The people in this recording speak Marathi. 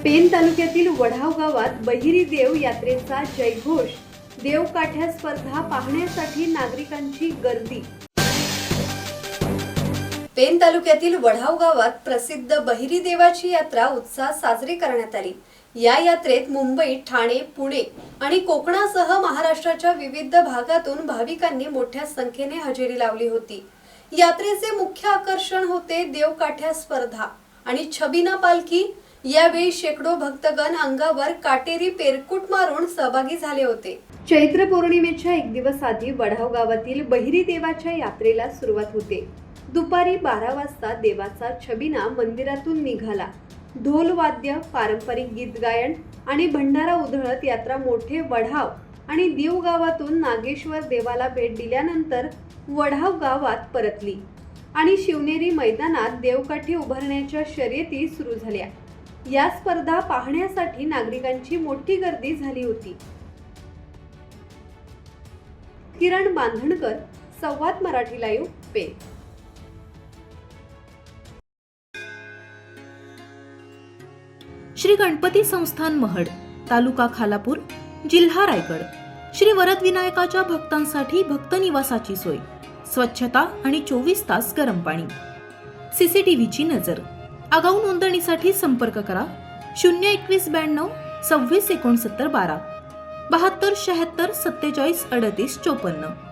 पेन तालुक्यातील वढाव गावात बहिरी देव यात्रेचा जयघोष, देवकाठ्या स्पर्धा पाहण्यासाठी नागरिकांची गर्दी। पेन तालुक्यातील वढाव गावात प्रसिद्ध बहिरी देवाची यात्रा उत्साहात साजरी करण्यात आली। या यात्रेत मुंबई, ठाणे, पुणे आणि कोकणासह महाराष्ट्राच्या विविध भागातून भाविकांनी मोठ्या संख्येने हजेरी लावली होती। यात्रेचे मुख्य आकर्षण होते देवकाठ्या स्पर्धा आणि छबिना पालखी। यावेळी शेकडो भक्तगण अंगावर काटेरी पेरकुट मारून सहभागी झाले होते। चैत्र पौर्णिमेच्या एक दिवस आधी वढाव गावातील बहिरी देवाच्या यात्रेला सुरुवात होते। दुपारी 12 वाजता देवाचा छबिना मंदिरातून निघाला। ढोल वाद्य, पारंपरिक गीत गायन आणि भंडारा उधळत यात्रा मोठे वढाव आणि दीव गावातून नागेश्वर देवाला भेट दिल्यानंतर वढाव गावात परतली आणि शिवनेरी मैदानात देवकाठी उभारण्याच्या शर्यती सुरू झाल्या। या स्पर्धा पाहण्यासाठी नागरिकांची मोठी गर्दी झाली होती। किरण बांधणकर, संवाद मराठी लाईव्ह, पेन। श्री गणपती संस्थान महड, तालुका खालापूर, जिल्हा रायगड। श्री वरद विनायकाच्या भक्तांसाठी भक्त निवासाची सोय, स्वच्छता आणि 24 तास गरम पाणी, सीसीटीव्हीची नजर। आगाऊ नोंदणीसाठी संपर्क करा 02192 26 69 12 72 76 47 38 54।